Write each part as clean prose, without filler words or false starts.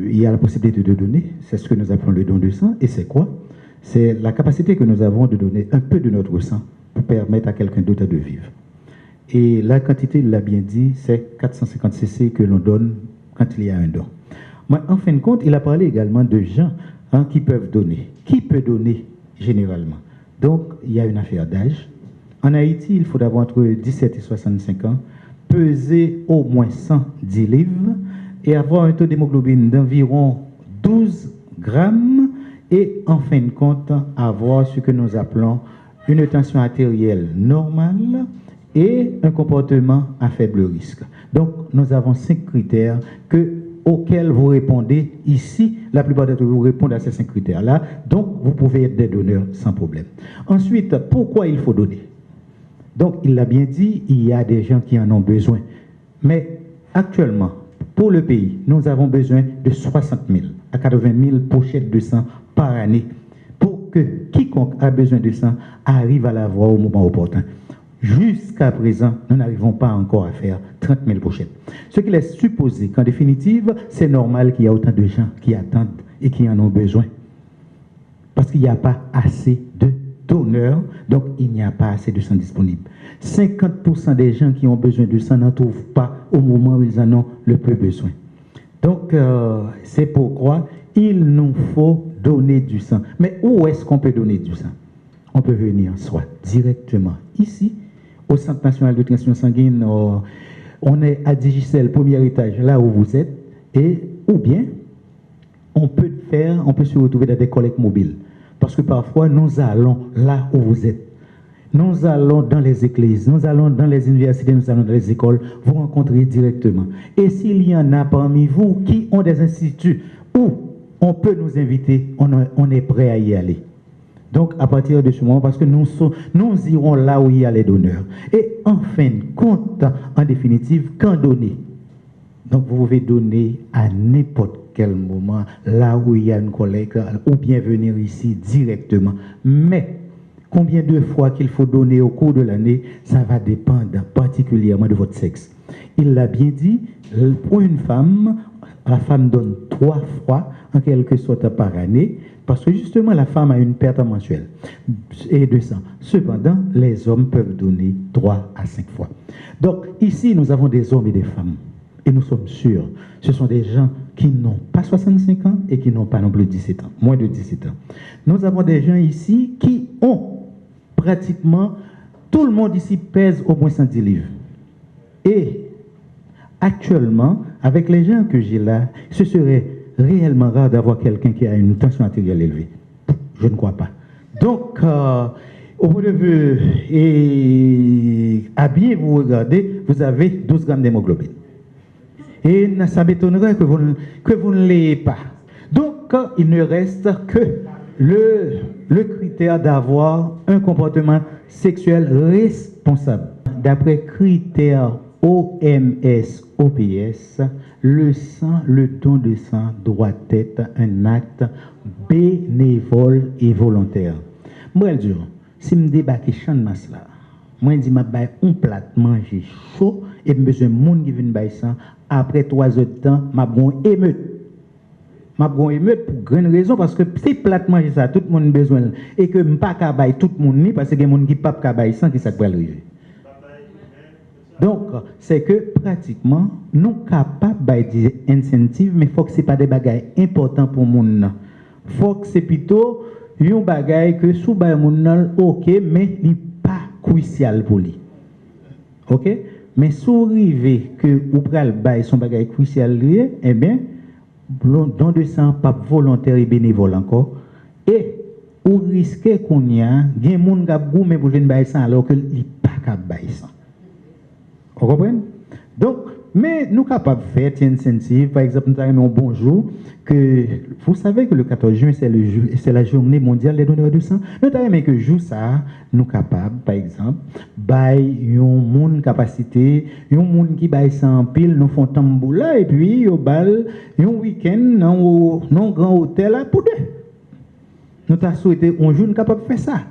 il y a la possibilité de donner, c'est ce que nous appelons le don de sang, et c'est quoi? C'est la capacité que nous avons de donner un peu de notre sang pour permettre à quelqu'un d'autre de vivre. Et la quantité, il l'a bien dit, c'est 450 cc que l'on donne quand il y a un don. Mais en fin de compte, il a parlé également de gens qui peuvent donner. Qui peut donner généralement? Donc, il y a une affaire d'âge. En Haïti, il faut avoir entre 17 et 65 ans, peser au moins 110 livres et avoir un taux d'hémoglobine d'environ 12 grammes et en fin de compte, avoir ce que nous appelons une tension artérielle normale et un comportement à faible risque. Donc, nous avons 5 critères auxquels vous répondez ici. La plupart d'entre vous répondent à ces 5 critères-là. Donc, vous pouvez être des donneurs sans problème. Ensuite, pourquoi il faut donner? Donc, il l'a bien dit, il y a des gens qui en ont besoin. Mais actuellement, pour le pays, nous avons besoin de 60 000 à 80 000 pochettes de sang par année pour que quiconque a besoin de sang arrive à l'avoir au moment opportun. Jusqu'à présent, nous n'arrivons pas encore à faire 30 000 pochettes. Ce qui laisse supposer qu'en définitive, c'est normal qu'il y a autant de gens qui attendent et qui en ont besoin. Parce qu'il n'y a pas assez de donneurs, donc il n'y a pas assez de sang disponible. 50% des gens qui ont besoin de sang n'en trouvent pas au moment où ils en ont le plus besoin. Donc, c'est pourquoi il nous faut donner du sang. Mais où est-ce qu'on peut donner du sang? On peut venir soit directement ici, au Centre national de transfusion sanguine, on est à Digicel, premier étage, là où vous êtes, ou bien on peut se retrouver dans des collectes mobiles. Parce que parfois, nous allons là où vous êtes. Nous allons dans les églises, nous allons dans les universités, nous allons dans les écoles, vous rencontrer directement. Et s'il y en a parmi vous qui ont des instituts où on peut nous inviter, on est prêt à y aller. Donc, à partir de ce moment, parce que nous irons là où il y a les donneurs. Et en fin de compte, en définitive, quand donner? Donc, vous pouvez donner à n'importe quel moment, là où il y a une collecte, ou bien venir ici directement. Mais, combien de fois qu'il faut donner au cours de l'année, ça va dépendre particulièrement de votre sexe. Il l'a bien dit, pour une femme, la femme donne 3 fois, en quelque sorte, par année, parce que justement, la femme a une perte mensuelle et de sang. Cependant, les hommes peuvent donner 3 à 5 fois. Donc, ici, nous avons des hommes et des femmes. Et nous sommes sûrs, ce sont des gens qui n'ont pas 65 ans et qui n'ont pas non plus 17 ans, moins de 17 ans. Nous avons des gens ici qui ont pratiquement, tout le monde ici pèse au moins 110 livres. Et actuellement, avec les gens que j'ai là, ce serait réellement rare d'avoir quelqu'un qui a une tension artérielle élevée. Je ne crois pas. Donc, au point de vue, et à bien vous regarder, vous avez 12 grammes d'hémoglobine. Et ça m'étonnerait que vous ne l'ayez pas. Donc, il ne reste que le critère d'avoir un comportement sexuel responsable. D'après critères OMS, OPS, le don de sang doit être un acte bénévole et volontaire. Moi, je dis, si je débarque chan mas là, moi, je dis, je vais un plat manger chaud et je besoin de monde qui vienne bailler ça. Après 3 heures de temps, je vais émeute. Je vais émeute pour grande raison, parce que si plat manger ça, tout le monde a besoin. Et que je ne peux pas bailler tout le monde, parce qu'il y a des gens qui ne peuvent pas bailler sans que ça puisse arriver. Donc, c'est que pratiquement, nous sommes capables d'incentives, mais il faut que ce n'est pas des bagages importants pour le monde. Il faut que c'est plutôt un bagage que sous le monde, ok, mais il n'est pas crucial pour lui. Ok? Mais si vous arrivez que vous prenez le bail son bagage crucial, eh bien, don de sang, pas volontaire et bénévole encore. Et vous risquez qu'on y a, des gens qui ont goûté pour venir bailler ça alors qu'il n'est pas capable de bailler ça. Vous comprenez? Donc, mais nous sommes capables de faire des incentives. Par exemple, nous avons un bonjour que vous savez que le 14 juin, c'est la journée mondiale des donneurs de sang. Nous avons que jour ça, nous sommes capables, par exemple, de une capacité, un monde qui baille ça en pile, nous font tamboula et puis au bal, un week-end dans un grand hôtel pour deux. Nous avons souhaité un jour nous capable de faire ça.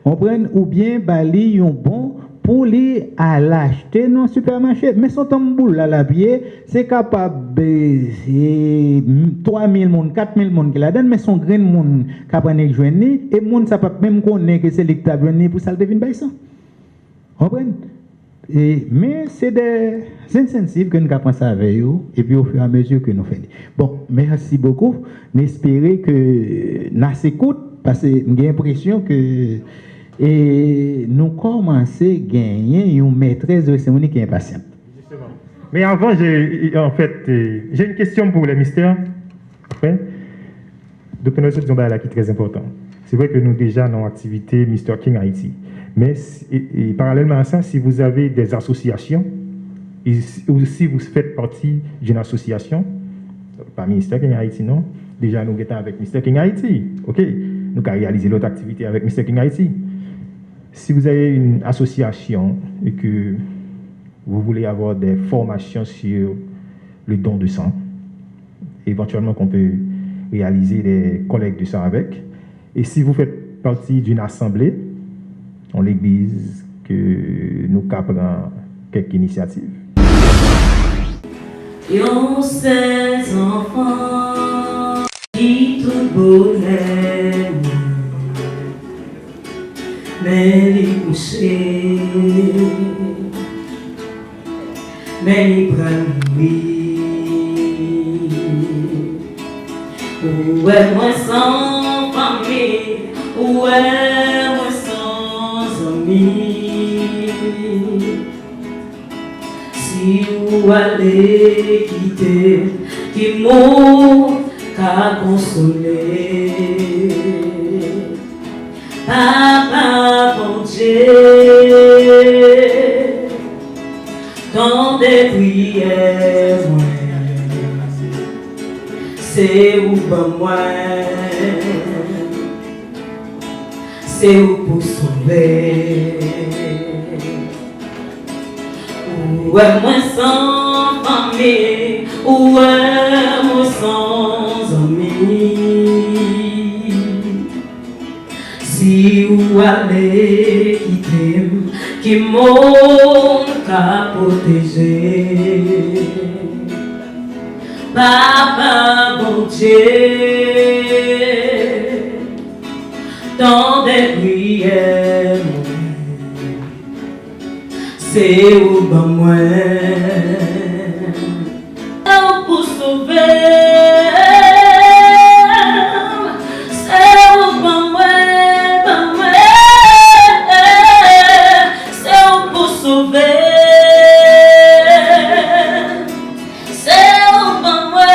On prend ou bien bali un bon pour lui à l'acheter dans le supermarché. Mais son tambour là, la pied, c'est capable de 3000 monde, 4000 monde qui la donne, mais son grain de monde qui a pris joindre, et monde ça pas même connaître que c'est lui qui a venu pour ça le devine pas ça. Comprenez? Mais c'est des incentives que nous avons pensé avec eux, et puis au fur et à mesure que nous faisons. Bon, merci beaucoup. J'espère que nous écoutons, parce que j'ai l'impression que nous commençons à gagner une maîtresse de cérémonie qui est impatiente. Mais avant, j'ai une question pour les mystères. Enfin, Dr. Nelson Zomba là qui est très important. C'est vrai que nous déjà dans l'activité Mr. King Haïti. Mais et parallèlement à ça, si vous avez des associations, ou si vous faites partie d'une association, pas Mr. King Haïti, non? Déjà, nous sommes avec Mr. King Haïti. OK? Nous avons réalisé l'autre activité avec Mr. King Haïti. Si vous avez une association et que vous voulez avoir des formations sur le don de sang, éventuellement qu'on peut réaliser des collectes de sang avec. Et si vous faites partie d'une assemblée, dans l'église, que nous capons quelques initiatives. Yon ces enfants qui tout bonheur, mais les coucher, mais les prendre. Où est moi sans famille, où est moi sans amis? Si vous allez quitter, qui m'ont qu'à consoler. Papa, bon Dieu, dans des prières, c'est où pour moi, c'est où pour sauver. Où est moi sans famille, où est moi sans amis? Si vous allez quitter, qui m'ont qu'à protéger. Papa, bon Dieu, dans des prières, c'est où ben moi, pour sauver, c'est où ben moi, c'est où pour sauver, c'est où ben moi,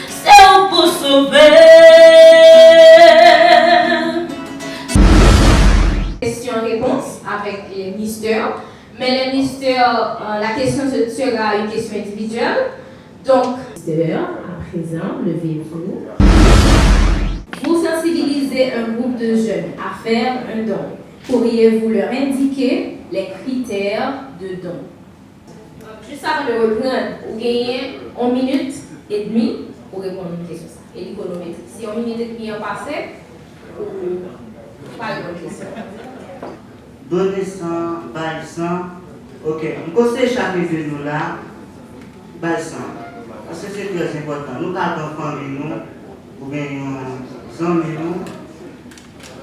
c'est où pour sauver. Question-réponse avec les mystères. Mais les mystères, la question sera une question individuelle. Donc, mystère, à présent, levez-vous. Vous sensibilisez un groupe de jeunes à faire un don. Pourriez-vous leur indiquer les critères de don? Juste avant de reprendre, vous gagnez 1 minute et demie pour répondre à une question. Et l'économétrie. Si 1 minute et demie est passée, vous pas de question. Donner 100, bail 100. Ok, on conseille chaque de nous là, bail 100. Parce que c'est très important. Nous avons famille, nous, ou bien 100 000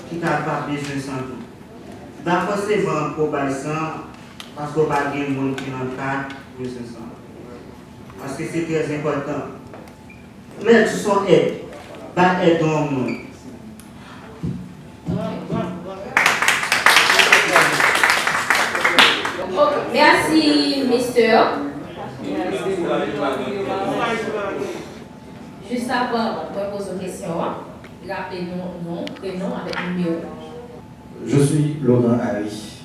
qui n'ont pas besoin de 100. D'abord, c'est bon pour bail 100, parce qu'on va gagner le monde qui n'en a pour 500. Parce que c'est très important. Mais tu sont aide, pas aide dans le monde. Merci, Mister. Juste avant de poser une question, rappelez-nous nom, prénom avec numéro. Je suis Laurent Harry,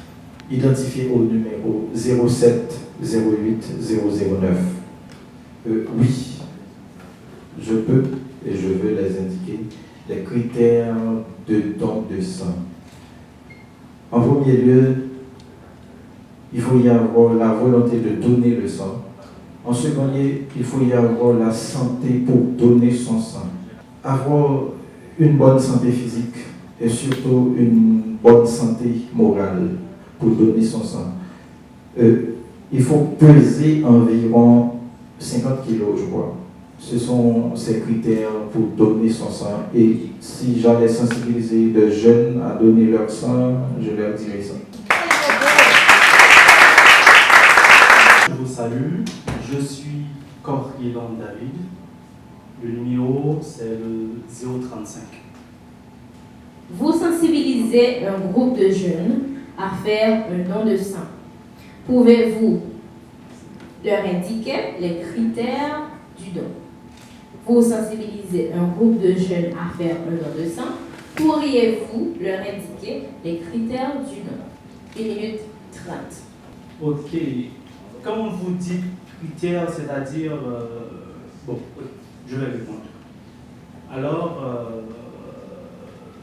identifié au numéro 07 08 009. Oui, je peux et je veux les indiquer les critères de don de sang. En premier lieu, il faut y avoir la volonté de donner le sang. En second lieu, il faut y avoir la santé pour donner son sang. Avoir une bonne santé physique et surtout une bonne santé morale pour donner son sang. Il faut peser environ 50 kilos, je crois. Ce sont ces critères pour donner son sang. Et si j'allais sensibiliser de jeunes à donner leur sang, je leur dirais ça. Je vous salue, je suis Corrielon David. Le numéro, c'est le 035. Vous sensibilisez un groupe de jeunes à faire un don de sang. Pouvez-vous leur indiquer les critères du don? Vous sensibilisez un groupe de jeunes à faire un don de sang. Pourriez-vous leur indiquer les critères du don? 1 minute 30. Ok. Quand vous dites critères, c'est-à-dire... bon, je vais répondre. Alors,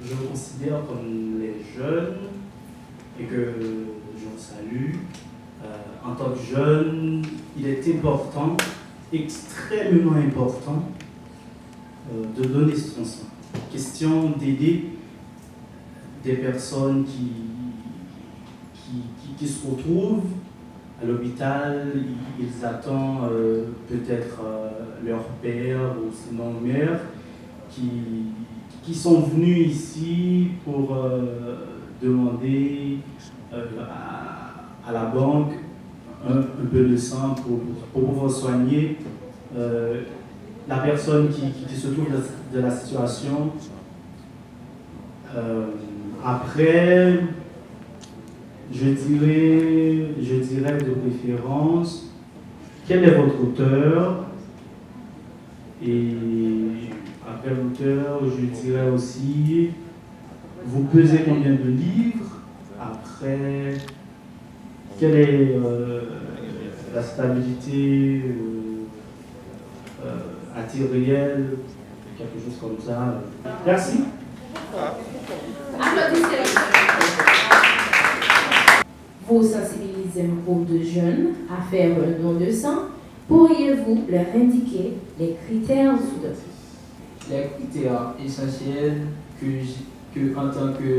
je me considère comme les jeunes et que je vous salue. En tant que jeune, il est important, extrêmement important, de donner son sang. Question d'aider des personnes qui se retrouvent à l'hôpital, ils attendent peut-être leur père ou sinon mère qui sont venus ici pour demander à la banque un peu de sang pour pouvoir soigner la personne qui se trouve dans la situation. Après, je dirais de préférence, quel est votre auteur? Et après l'auteur, je dirais aussi, vous pesez combien de livres? Après, quelle est la stabilité artérielle? Quelque chose comme ça. Merci. Vous sensibilisez un groupe de jeunes à faire un don de sang. Pourriez-vous leur indiquer les critères du don? Les critères essentiels que en tant que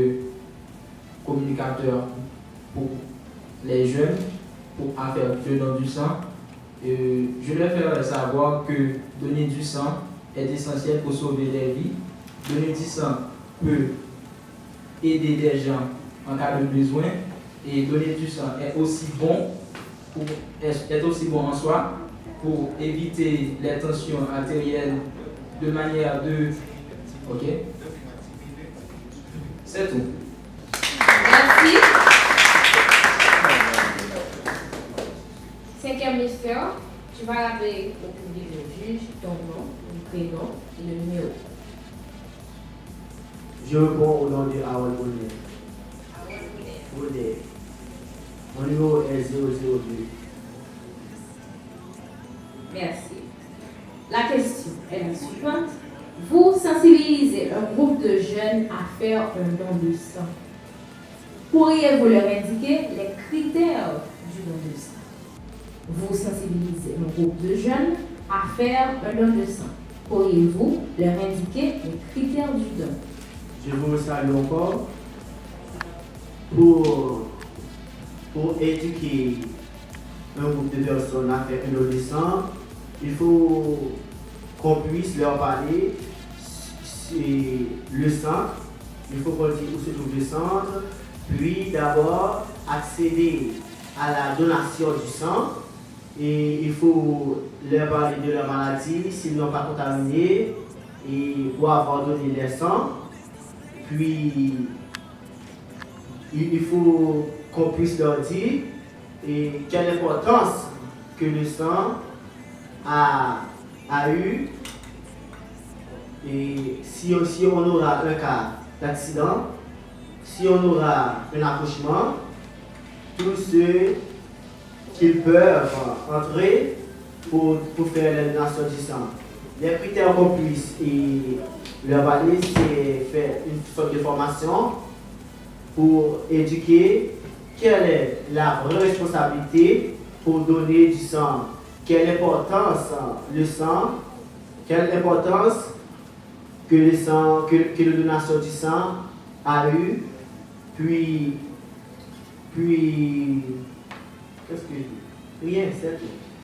communicateur pour les jeunes pour faire le don du sang, je leur ferai savoir que donner du sang est essentiel pour sauver des vies. Donner du sang peut aider des gens en cas de besoin. Et donner du sang est aussi bon en soi pour éviter les tensions artérielles de manière de... Ok? C'est tout. Merci. 5e ministère, tu vas rappeler au public le juge, ton nom, le prénom et le numéro. Je réponds au nom de Awal Bounet. Mon numéro est 002. Merci. La question est la suivante. Vous sensibilisez un groupe de jeunes à faire un don de sang. Pourriez-vous leur indiquer les critères du don de sang? Vous sensibilisez un groupe de jeunes à faire un don de sang. Pourriez-vous leur indiquer les critères du don? Je vous salue encore pour éduquer un groupe de personnes à faire un don de sang. Il faut qu'on puisse leur parler le sang. Il faut qu'on dise où se trouve le centre. Puis d'abord accéder à la donation du sang. Et il faut leur parler de leur maladie, s'ils n'ont pas contaminé, et pour avoir donné leur sang. Puis il faut qu'on puisse leur dire quelle importance que le sang a eu. Et si on aura un cas d'accident, si on aura un accouchement, tous ceux qui peuvent entrer pour faire la donation du sang. Les critères qu'on puisse leur parler, c'est faire une sorte de formation pour éduquer quelle est la vraie responsabilité pour donner du sang, quelle importance le sang, quelle importance que la donation du sang a eu, puis, qu'est-ce que je dis? Rien, c'est tout.